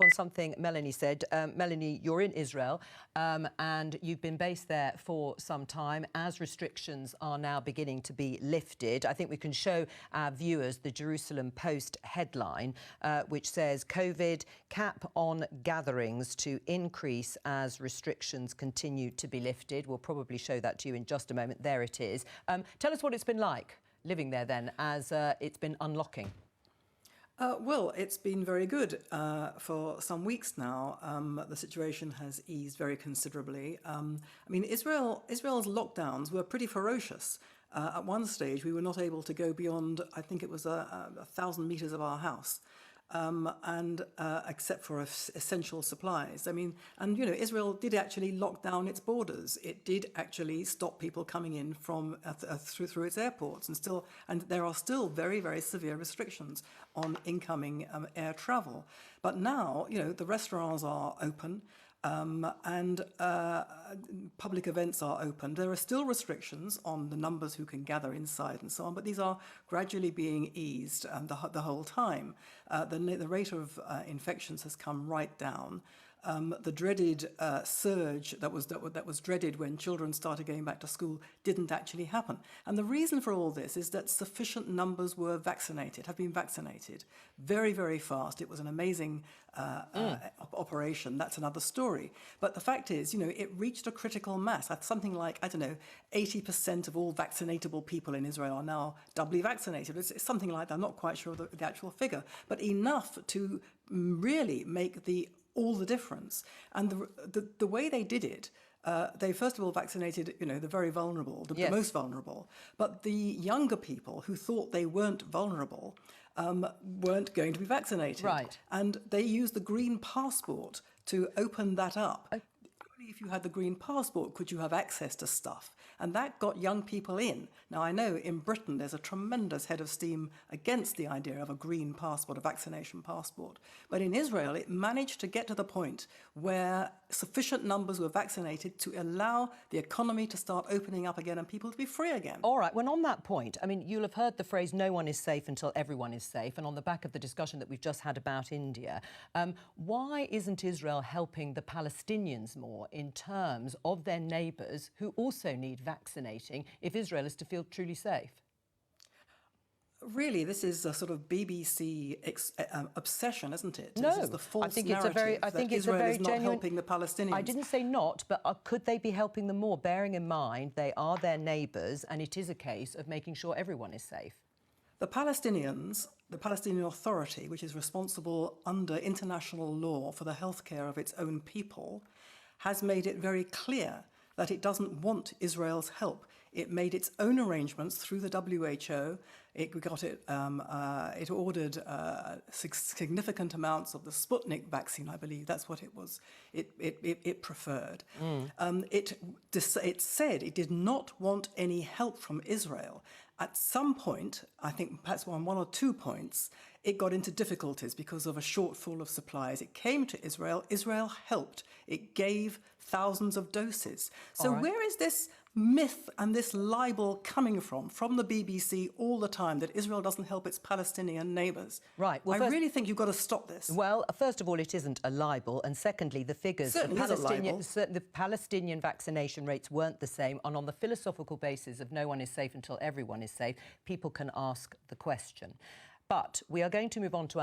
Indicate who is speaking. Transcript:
Speaker 1: On something Melanie said. Melanie, you're in Israel and you've been based there for some time as restrictions are now beginning to be lifted. I think we can show our viewers the Jerusalem Post headline, which says COVID cap on gatherings to increase as restrictions continue to be lifted. We'll probably show that to you in just a moment. There it is. Tell us what it's been like living there then as it's been unlocking.
Speaker 2: Well, it's been very good for some weeks now. The situation has eased very considerably. I mean, Israel's lockdowns were pretty ferocious. At one stage, we were not able to go beyond, I think it was 1,000 meters of our house. Except for essential supplies. I mean, and you know, Israel did actually lock down its borders. It did actually stop people coming in from through its airports, and there are still very, very severe restrictions on incoming air travel. But now, you know, the restaurants are open. Public events are open. There are still restrictions on the numbers who can gather inside and so on, but these are gradually being eased the whole time. The rate of infections has come right down. The dreaded surge that was dreaded when children started going back to school didn't actually happen. And the reason for all this is that sufficient numbers have been vaccinated very, very fast. It was an amazing operation. That's another story. But the fact is, you know, it reached a critical mass. Something like, I don't know, 80% of all vaccinatable people in Israel are now doubly vaccinated. It's something like that. I'm not quite sure of the actual figure, but enough to really make all the difference. And the way they did it, they first of all vaccinated, you know, the very vulnerable, the most vulnerable. But the younger people who thought they weren't vulnerable weren't going to be vaccinated.
Speaker 1: Right.
Speaker 2: And they used the green passport to open that up. Only if you had the green passport could you have access to stuff. And that got young people in. Now, I know in Britain there's a tremendous head of steam against the idea of a green passport, a vaccination passport. But in Israel, it managed to get to the point where sufficient numbers were vaccinated to allow the economy to start opening up again and people to be free again.
Speaker 1: All right, well, on that point, I mean, you'll have heard the phrase, no one is safe until everyone is safe. And on the back of the discussion that we've just had about India, why isn't Israel helping the Palestinians more in terms of their neighbours who also need vaccinating if Israel is to feel truly safe?
Speaker 2: Really, this is a sort of BBC obsession, isn't it?
Speaker 1: No,
Speaker 2: this is the false
Speaker 1: I think
Speaker 2: narrative
Speaker 1: Israel
Speaker 2: is not
Speaker 1: genuine...
Speaker 2: helping the Palestinians.
Speaker 1: I didn't say not, but could they be helping them more, bearing in mind they are their neighbours and it is a case of making sure everyone is safe?
Speaker 2: The Palestinians, the Palestinian Authority, which is responsible under international law for the healthcare of its own people, has made it very clear that it doesn't want Israel's help. It made its own arrangements through the WHO. It ordered significant amounts of the Sputnik vaccine, I believe. That's what it was. It preferred. It said it did not want any help from Israel. At some point, I think perhaps on one or two points, it got into difficulties because of a shortfall of supplies. It came to Israel. Israel helped. It gave thousands of doses. So where is this myth and this libel coming from the BBC all the time, that Israel doesn't help its Palestinian neighbours?
Speaker 1: Right. Well,
Speaker 2: I really think you've got to stop this.
Speaker 1: Well, first of all, it isn't a libel, and secondly, the figures, the Palestinian vaccination rates weren't the same, and on the philosophical basis of no one is safe until everyone is safe, people can ask the question. But we are going to move on to